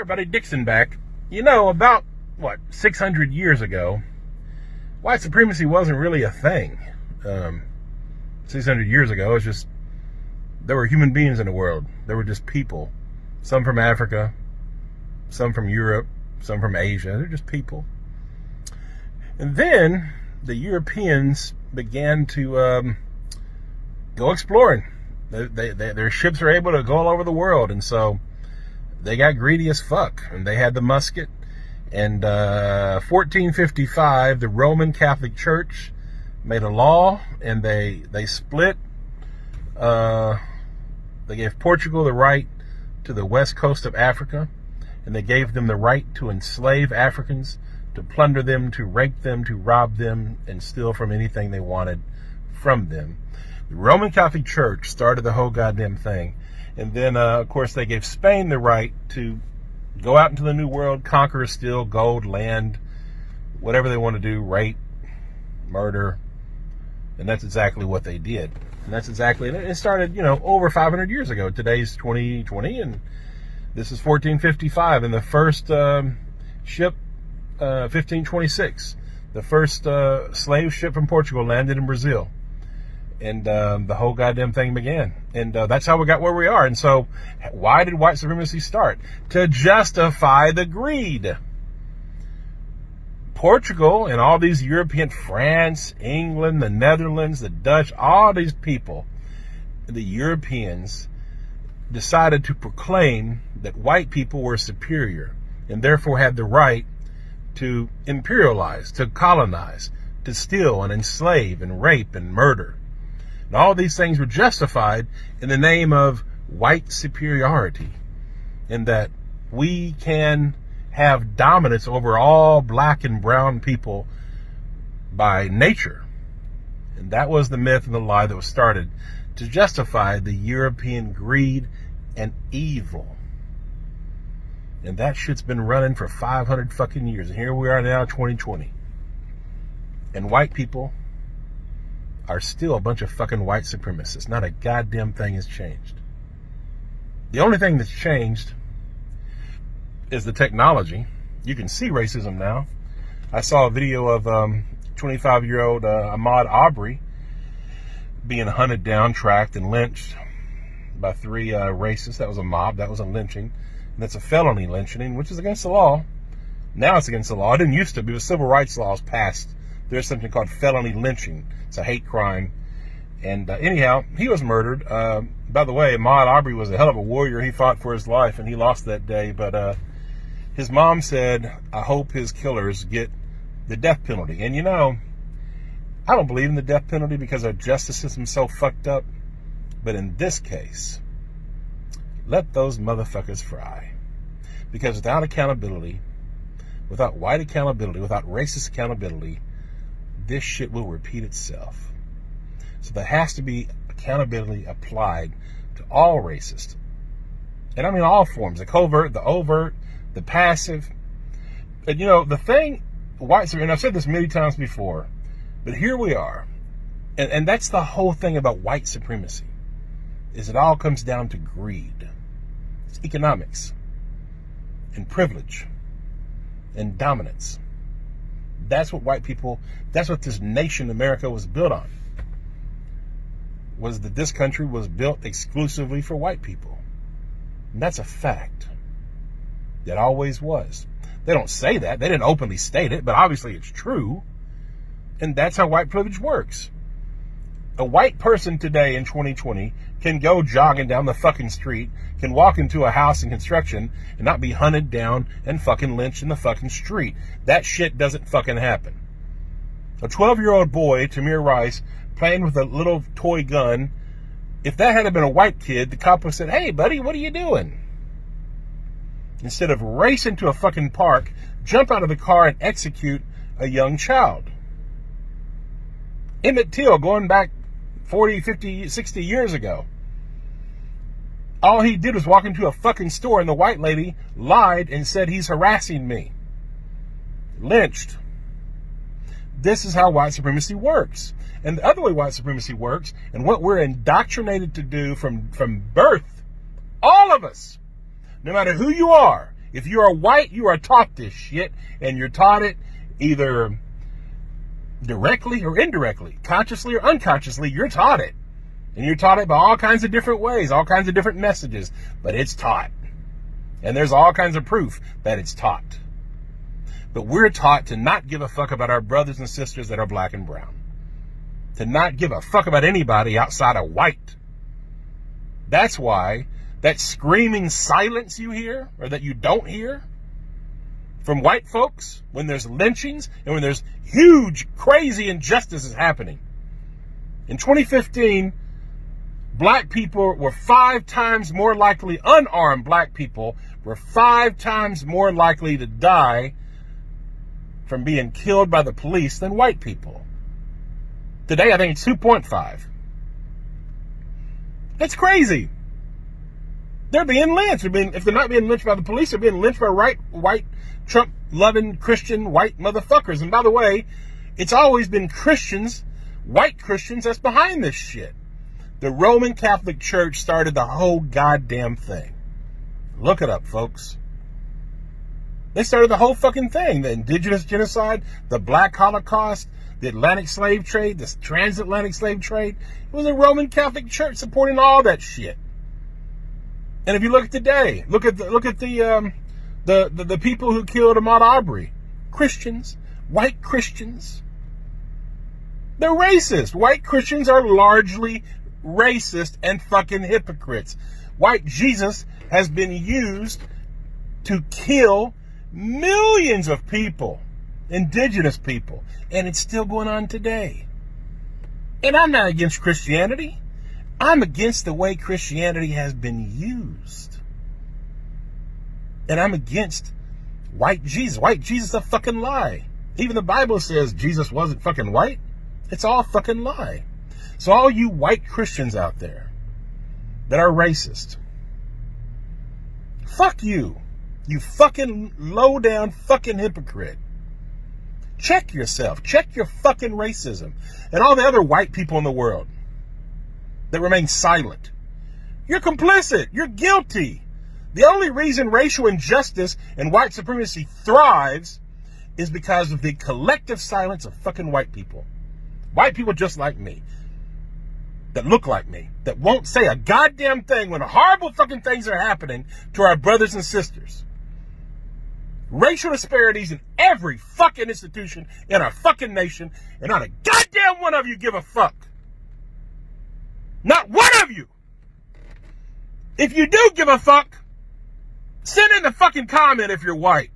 Everybody, Dixon back. You know, about, 600 years ago, white supremacy wasn't really a thing. 600 years ago, it's just, there were human beings in the world. There were just people. Some from Africa, some from Europe, some from Asia. They're just people. And then the Europeans began to go exploring. Their ships are able to go all over the world, and so they got greedy as fuck, and they had the musket. And 1455, the Roman Catholic Church made a law, and they split. They gave Portugal the right to the west coast of Africa, and they gave them the right to enslave Africans, to plunder them, to rape them, to rob them, and steal from anything they wanted from them. The Roman Catholic Church started the whole goddamn thing. And then, of course, they gave Spain the right to go out into the New World, conquer, steal gold, land, whatever they want to do, rape, murder. And that's exactly what they did. And that's exactly, it started, over 500 years ago. Today's 2020, and this is 1455. And the first ship, 1526, the first slave ship from Portugal landed in Brazil. And the whole goddamn thing began. And that's how we got where we are. And so, why did white supremacy start? To justify the greed. Portugal and all these European, France, England, the Netherlands, the Dutch, all these people, the Europeans, decided to proclaim that white people were superior and therefore had the right to imperialize, to colonize, to steal and enslave and rape and murder. And all these things were justified in the name of white superiority, in that we can have dominance over all black and brown people by nature. And that was the myth and the lie that was started to justify the European greed and evil. And that shit's been running for 500 fucking years. And here we are now, 2020. And white people are still a bunch of fucking white supremacists. Not a goddamn thing has changed. The only thing that's changed is the technology. You can see racism now. I saw a video of 25-year-old Ahmaud Arbery being hunted down, tracked, and lynched by 3 racists. That was a mob. That was a lynching. And that's a felony lynching, which is against the law. Now it's against the law. It didn't used to be. The civil rights laws passed. There's something called felony lynching. It's a hate crime. And anyhow, he was murdered. By the way, Ahmaud Arbery was a hell of a warrior. He fought for his life, and he lost that day. But his mom said, I hope his killers get the death penalty. And I don't believe in the death penalty because our justice system's so fucked up. But in this case, let those motherfuckers fry. Because without accountability, without white accountability, without racist accountability, this shit will repeat itself. So there has to be accountability applied to all racists. And I mean all forms, the covert, the overt, the passive. And the thing, and I've said this many times before, but here we are. And that's the whole thing about white supremacy, is it all comes down to greed. It's economics and privilege and dominance. That's what that's what this nation, America, was built on. Was that this country was built exclusively for white people. And that's a fact. That always was. They don't say that. They didn't openly state it, but obviously it's true. And that's how white privilege works. A white person today in 2020 can go jogging down the fucking street, can walk into a house in construction and not be hunted down and fucking lynched in the fucking street. That shit doesn't fucking happen. A 12-year-old boy, Tamir Rice, playing with a little toy gun, if that had been a white kid, the cop would have said, hey buddy, what are you doing? Instead of racing to a fucking park, jump out of the car and execute a young child. Emmett Till, going back 40, 50, 60 years ago. All he did was walk into a fucking store and the white lady lied and said he's harassing me. Lynched. This is how white supremacy works. And the other way white supremacy works, and what we're indoctrinated to do from birth, all of us, no matter who you are, If you are white, you are taught this shit, and you're taught it either directly or indirectly, consciously or unconsciously. You're taught it. And you're taught it by all kinds of different ways, all kinds of different messages, but it's taught. And there's all kinds of proof that it's taught. But we're taught to not give a fuck about our brothers and sisters that are black and brown. To not give a fuck about anybody outside of white. That's why that screaming silence you hear, or that you don't hear, from white folks when there's lynchings and when there's huge, crazy injustices happening. In 2015, black people were 5 times more likely, unarmed black people were 5 times more likely to die from being killed by the police than white people. Today, I think it's 2.5. That's crazy. They're being lynched. If they're not being lynched by the police, they're being lynched by white, Trump-loving Christian white motherfuckers. And by the way, it's always been Christians, white Christians, that's behind this shit. The Roman Catholic Church started the whole goddamn thing. Look it up, folks. They started the whole fucking thing. The indigenous genocide, the black Holocaust, the Atlantic slave trade, the transatlantic slave trade. It was the Roman Catholic Church supporting all that shit. And if you look at today, look at the people who killed Ahmaud Arbery. Christians, white Christians. They're racist. White Christians are largely racist and fucking hypocrites. White Jesus has been used to kill millions of people, indigenous people, and it's still going on today. And I'm not against Christianity. I'm against the way Christianity has been used. And I'm against white Jesus. White Jesus is a fucking lie. Even the Bible says Jesus wasn't fucking white. It's all a fucking lie. So all you white Christians out there that are racist, fuck you. You fucking low down fucking hypocrite. Check yourself. Check your fucking racism. And all the other white people in the world that remain silent. You're complicit. You're guilty. The only reason racial injustice and white supremacy thrives is because of the collective silence of fucking white people. White people just like me. That look like me. That won't say a goddamn thing when horrible fucking things are happening to our brothers and sisters. Racial disparities in every fucking institution in our fucking nation, and not a goddamn one of you give a fuck. Not one of you. If you do give a fuck, send in a fucking comment if you're white.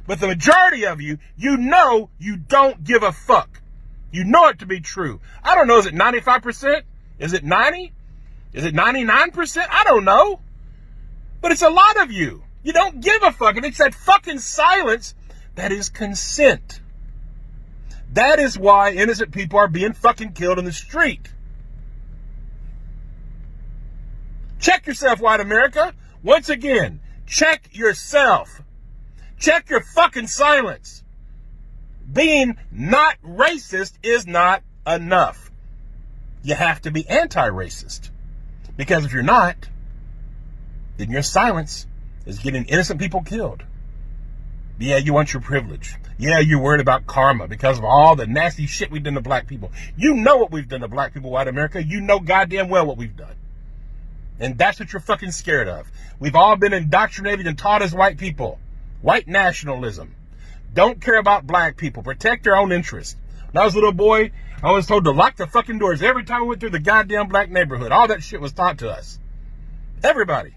But the majority of you, you know you don't give a fuck. You know it to be true. I don't know, is it 95%? Is it 90? Is it 99%? I don't know. But it's a lot of you. You don't give a fuck. And it's that fucking silence that is consent. That is why innocent people are being fucking killed in the street. Check yourself, white America. Once again, check yourself. Check your fucking silence. Being not racist is not enough. You have to be anti-racist. Because if you're not, then your silence is getting innocent people killed. Yeah, you want your privilege. Yeah, you're worried about karma because of all the nasty shit we've done to black people. You know what we've done to black people, white America. You know goddamn well what we've done. And that's what you're fucking scared of. We've all been indoctrinated and taught as white people. White nationalism. Don't care about black people. Protect your own interests. When I was a little boy, I was told to lock the fucking doors every time we went through the goddamn black neighborhood. All that shit was taught to us. Everybody.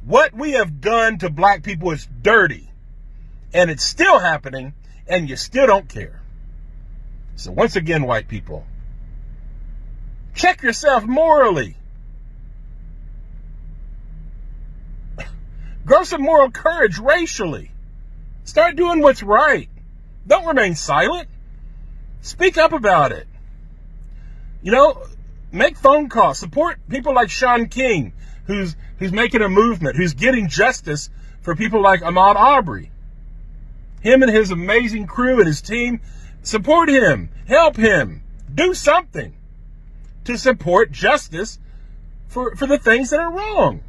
What we have done to black people is dirty. And it's still happening, and you still don't care. So once again, white people, check yourself morally. Grow some moral courage racially. Start doing what's right. Don't remain silent. Speak up about it. You know, make phone calls. Support people like Sean King, who's making a movement, who's getting justice for people like Ahmaud Arbery. Him and his amazing crew and his team, support him, help him, do something to support justice for the things that are wrong.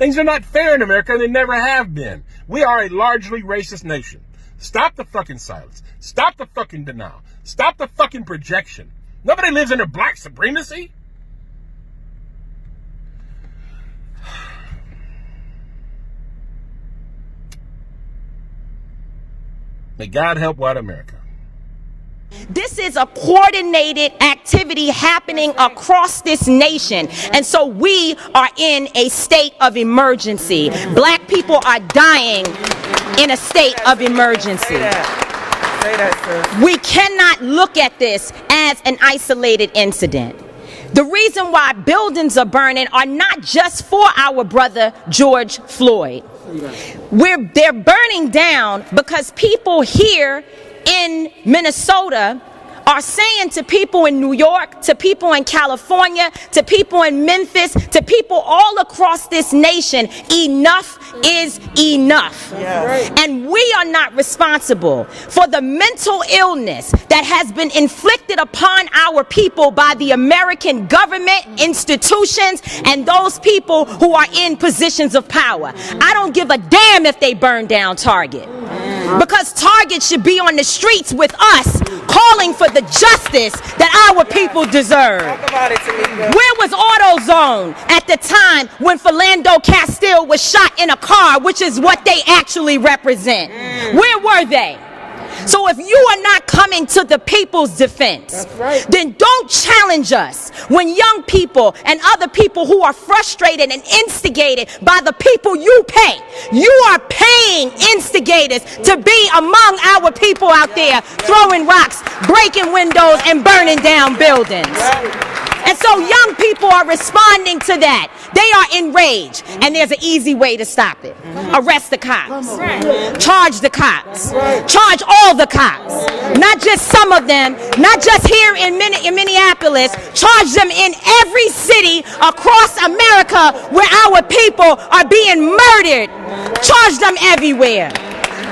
Things are not fair in America, and they never have been. We are a largely racist nation. Stop the fucking silence. Stop the fucking denial. Stop the fucking projection. Nobody lives under black supremacy. May God help white America. This is a coordinated activity happening across this nation. And so we are in a state of emergency. Black people are dying in a state of emergency. Say that, sir. We cannot look at this as an isolated incident. The reason why buildings are burning are not just for our brother George Floyd. They're burning down because people here in Minnesota are saying to people in New York, to people in California, to people in Memphis, to people all across this nation, enough is enough. Yes. And we are not responsible for the mental illness that has been inflicted upon our people by the American government, institutions, and those people who are in positions of power. I don't give a damn if they burn down Target, because Target should be on the streets with us, calling for the justice that our people deserve. Talk about it, Tamika. Where was AutoZone at the time when Philando Castile was shot in a car, which is what they actually represent? Where were they? So if you are not coming to the people's defense, then don't challenge us when young people and other people who are frustrated and instigated by the people you pay. You are paying instigators to be among our people out there throwing rocks, breaking windows, and burning down buildings. And so young people are responding to that. They are enraged. And there's an easy way to stop it. Arrest the cops. Charge the cops. Charge all the cops. Not just some of them. Not just here in Minneapolis. Charge them in every city across America where our people are being murdered. Charge them everywhere.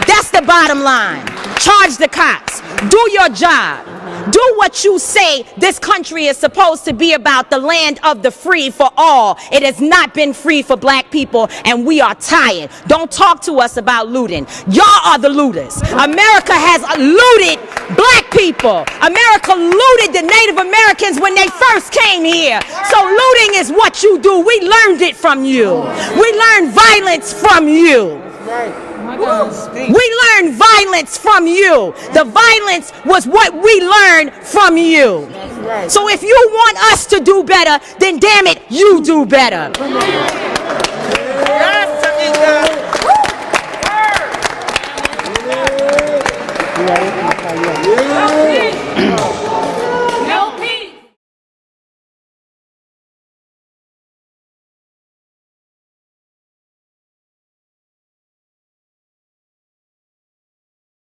That's the bottom line. Charge the cops. Do your job. Do what you say this country is supposed to be about, the land of the free for all. It has not been free for black people, and we are tired. Don't talk to us about looting. Y'all are the looters. America has looted black people. America looted the Native Americans when they first came here. So looting is what you do. We learned it from you. We learned violence from you. We learned violence from you. The violence was what we learned from you. So if you want us to do better, then damn it, you do better. Yes, Tamika.